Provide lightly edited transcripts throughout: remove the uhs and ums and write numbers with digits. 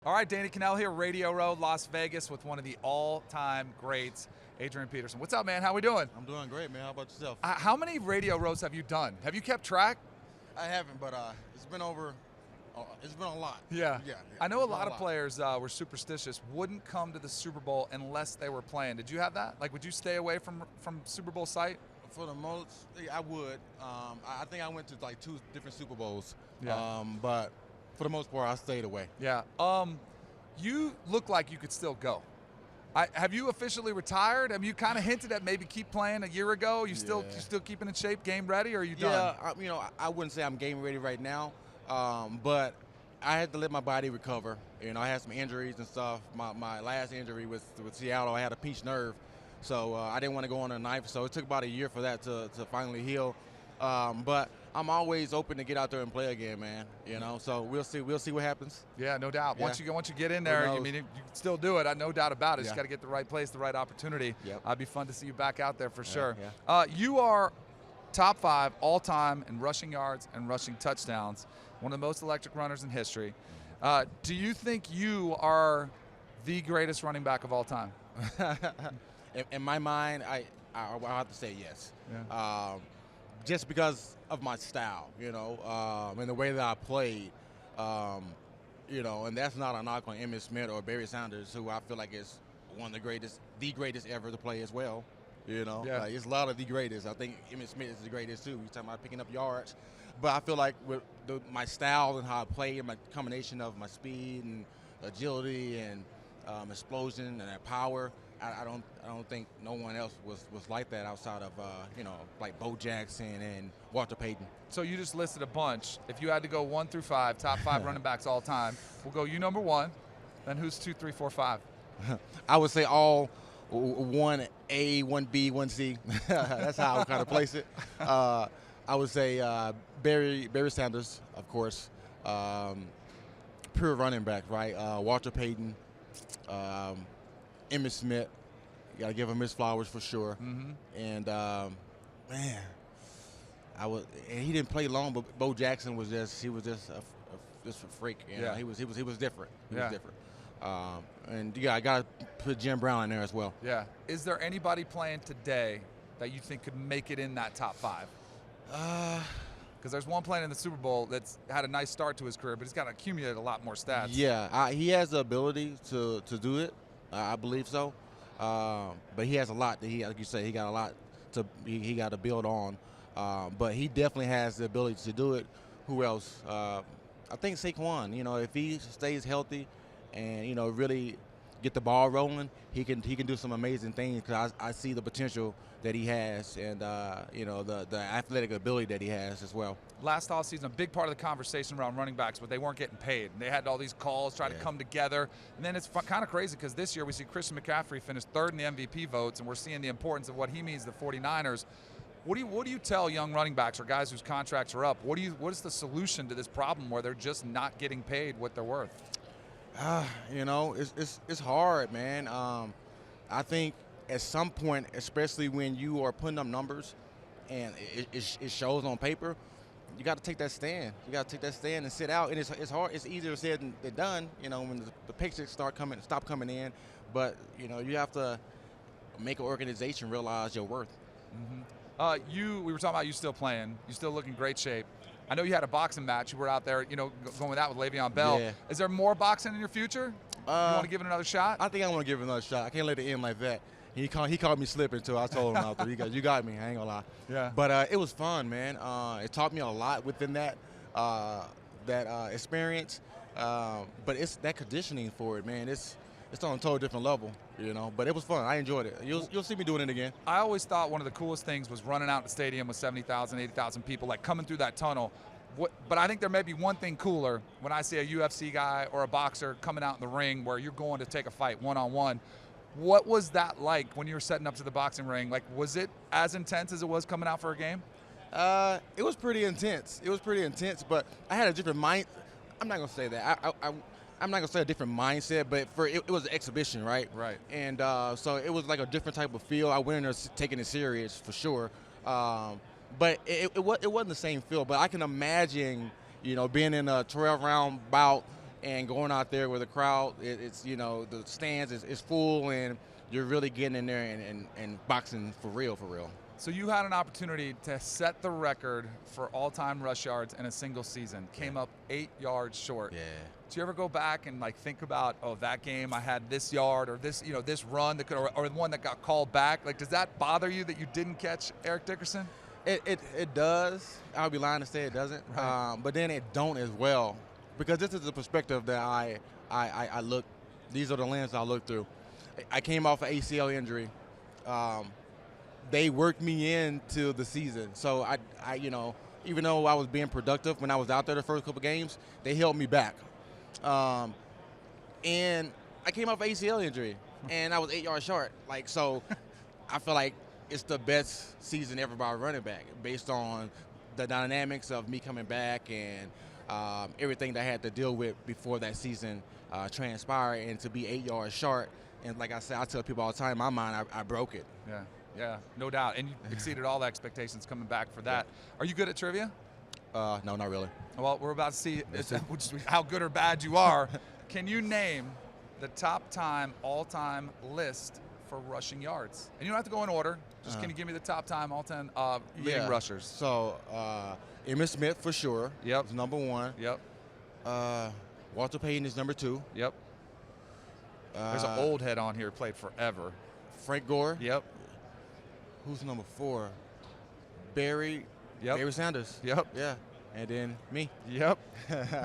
All right, Danny Kanell here, Radio Row, Las Vegas, with one of the all-time greats, ADRIAN Peterson. What's up, man? How we doing? I'm doing great, man. How about yourself? How many Radio Rows have you done? Have you kept track? I haven't, but it's been over. It's been a lot. Yeah. I know a it's been lot of players were superstitious, wouldn't come to the Super Bowl unless they were playing. Did you have that? Like, would you stay away from Super Bowl site? For the most, I would. I think I went to like 2 different Super Bowls. Yeah. But for the most part, I stayed away. Yeah. You look like you could still go. Have you officially retired? Have you kind of hinted at maybe keep playing a year ago? You still keeping in shape, game ready, or are you done? Yeah, I wouldn't say I'm game ready right now, but I had to let my body recover. I had some injuries and stuff. My last injury with Seattle, I had a pinched nerve, so I didn't want to go on a knife. So it took about a year for that to finally heal. But I'm always open to get out there and play again, man. So we'll see what happens. Yeah, no doubt. Yeah. Once you get in there, you can still do it. No doubt about it. Yeah. Just got to get the right place, the right opportunity. Yep. It'd be fun to see you back out there for sure. Yeah. You are top 5 all-time in rushing yards and rushing touchdowns. One of the most electric runners in history. Do you think you are the greatest running back of all time? In my mind, I'll have to say yes. Yeah. Just because of my style, and the way that I played, and that's not a knock on Emmitt Smith or Barry Sanders, who I feel like is one of the greatest ever to play as well. Yeah. Like, it's a lot of the greatest. I think Emmitt Smith is the greatest too. You're talking about picking up yards, but I feel like with my style and how I play, and my combination of my speed and agility and explosion and that power, I don't think no one else was like that outside of like Bo Jackson and Walter Payton. So you just listed a bunch. If you had to go 1 through 5, top 5 running backs all time, we'll go you number 1. Then who's 2, 3, 4, 5? I would say all 1A, 1B, 1C. That's how I would kind of place it. I would say Barry Sanders, of course, pure running back, right? Walter Payton. Emmitt Smith, you got to give him his flowers for sure. Mm-hmm. And man, he didn't play long, but Bo Jackson was just a freak. Yeah. He was different. He Yeah. was different. And I got to put Jim Brown in there as well. Yeah. Is there anybody playing today that you think could make it in that top 5? Because there's one playing in the Super Bowl that's had a nice start to his career, but he's got to accumulate a lot more stats. Yeah, he has the ability to do it. I believe so. But he has a lot that like you say, he got a lot he got to build on. But he definitely has the ability to do it. Who else? I think Saquon. If he stays healthy and really get the ball rolling, he can do some amazing things. Because I see the potential that he has, and the athletic ability that he has as well. Last offseason, a big part of the conversation around running backs, but they weren't getting paid. And they had all these calls trying to come together. And then it's kind of crazy because this year we see Christian McCaffrey finish 3rd in the MVP votes, and we're seeing the importance of what he means to the 49ers. What do you tell young running backs or guys whose contracts are up? What is the solution to this problem where they're just not getting paid what they're worth? It's hard, man. I think at some point, especially when you are putting up numbers and it shows on paper, you got to take that stand. You got to take that stand and sit out. And it's hard. It's easier said than done. When the paychecks stop coming in, but you have to make an organization realize your worth. Mm-hmm. We were talking about you still playing. You still look in great shape. I know you had a boxing match. You were out there, going with that with Le'Veon Bell. Yeah. Is there more boxing in your future? You want to give it another shot? I think I want to give it another shot. I can't let it end like that. He caught me slipping too. I told him out there, you got me. I ain't gonna lie. Yeah. But it was fun, man. It taught me a lot within that experience. But it's that conditioning for it, man. It's on a totally different level, But it was fun. I enjoyed it. You'll see me doing it again. I always thought one of the coolest things was running out the stadium with 70,000, 80,000 people, like coming through that tunnel. But I think there may be one thing cooler when I see a UFC guy or a boxer coming out in the ring where you're going to take a fight one-on-one. What was that like when you were setting up to the boxing ring? Like, was it as intense as it was coming out for a game? It was pretty intense. But I had a different mind. I'm not gonna say that. I'm not gonna say a different mindset, but it was an exhibition, right? Right. And so it was like a different type of feel. I went in there taking it serious for sure. But it wasn't the same feel. But I can imagine, being in a 12-round bout, and going out there with a crowd, it's you know the stands is full, and you're really getting in there and boxing for real, for real. So you had an opportunity to set the record for all-time rush yards in a single season. Came up 8 yards short. Yeah. Do you ever go back and like think about, oh, that game I had this yard, or this, you know, this run that could, or the one that got called back? Like, does that bother you that you didn't catch Eric Dickerson? It does. I'll be lying to say it doesn't. Right. But then it don't as well, because this is the perspective that I look. These are the lenses I look through. I came off an ACL injury. They worked me into the season, so I you know, even though I was being productive when I was out there the first couple games, they held me back. And I came off an ACL injury, and I was 8 yards short. Like, so I feel like it's the best season ever by a running back based on the dynamics of me coming back and everything that I had to deal with before that season transpired, and to be 8 yards short. And like I said, I tell people all the time, in my mind, I broke it. Yeah, yeah, no doubt. And you exceeded all the expectations coming back for that. Are you good at trivia? No, not really. Well, we're about to see how good or bad you are. Can you name the top time, all-time list for rushing yards? And you don't have to go in order. Just can you give me the top time, all-time leading rushers? So, Emmitt Smith for sure. Yep. Is number one. Yep. Walter Payton is number two. Yep. There's an old head on here, played forever. Frank Gore. Yep. Who's number four? Barry. Yep. Barry Sanders. Yep. Yeah. And then me. Yep.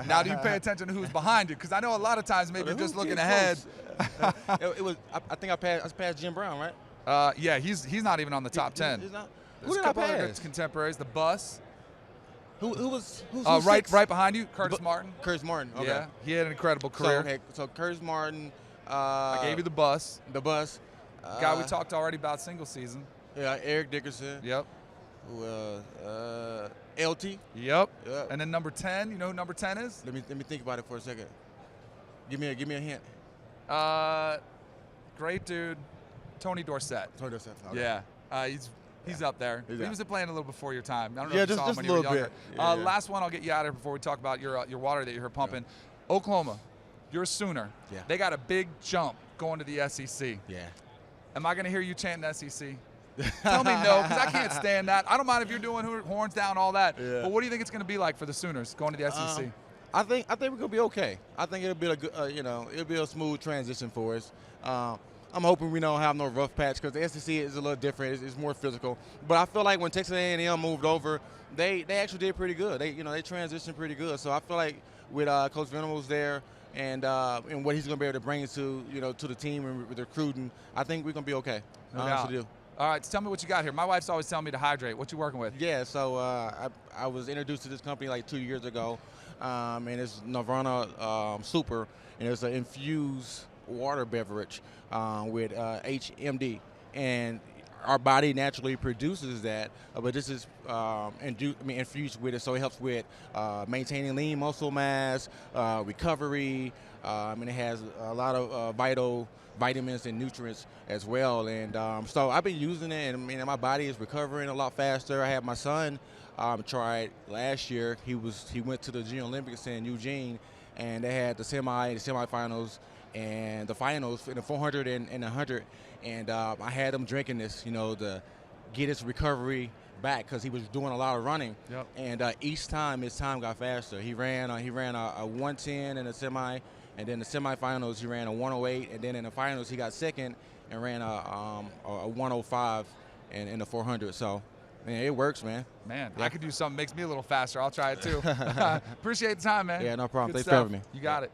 Now do you pay attention to who's behind you? Because I know a lot of times maybe you're just looking ahead. It was. I think I passed Jim Brown, right? Yeah, he's not even on the top 10. He's not. There's Who a did I couple other pass? contemporaries. The Bus. Who's right six? behind you, Curtis Martin. Curtis Martin. Okay. Yeah, he had an incredible career. So Curtis Martin. I gave you the Bus. The Bus. Guy we talked already about single season. Yeah, Eric Dickerson. Yep. LT. Yep. Yep. And then number 10. You know who number 10 is? Let me think about it for a second. Give me a hint. Great dude, Tony Dorsett. Tony Dorsett. Okay. Yeah. He's up there. He's He up. was playing a little before your time. I don't know Yeah, if you saw him just when a you were little younger. bit. Yeah, yeah. Last one, I'll get you out of here before we talk about your water that you're pumping. Yeah. Oklahoma, you're a Sooner. Yeah. They got a big jump going to the SEC. Yeah. Am I going to hear you chanting the SEC? Tell me no, because I can't stand that. I don't mind if you're doing horns down, all that. Yeah. But what do you think it's going to be like for the Sooners going to the SEC? I think we're gonna be okay. I think it'll be a good, it'll be a smooth transition for us. I'm hoping we don't have no rough patch, because the SEC is a little different. It's more physical. But I feel like when Texas A&M moved over, they actually did pretty good. They transitioned pretty good. So I feel like with Coach Venables there and what he's gonna be able to bring to the team and with recruiting, I think we're gonna be okay. No doubt. All right, tell me what you got here. My wife's always telling me to hydrate. What you working with? Yeah, so I was introduced to this company like 2 years ago, and it's Nirvana Super, and it's an infused water beverage with HMD, and our body naturally produces that, but this is infused with it, so it helps with maintaining lean muscle mass, recovery, and it has a lot of vitamins and nutrients as well. And so I've been using it, and my body is recovering a lot faster. I had my son try it last year. He went to the Junior Olympics in Eugene, and they had the semifinals, and the finals in the 400 and 100. And I had him drinking this, to get his recovery back, because he was doing a lot of running. Yep. And each time his time got faster. He ran a 110 in the semi. And then the semifinals, he ran a 108, and then in the finals, he got second and ran a 105 in the 400. So, man, it works, man. Man, yeah. I could do something that makes me a little faster. I'll try it too. Appreciate the time, man. Yeah, no problem. Good Thanks stuff. for having me. You got it.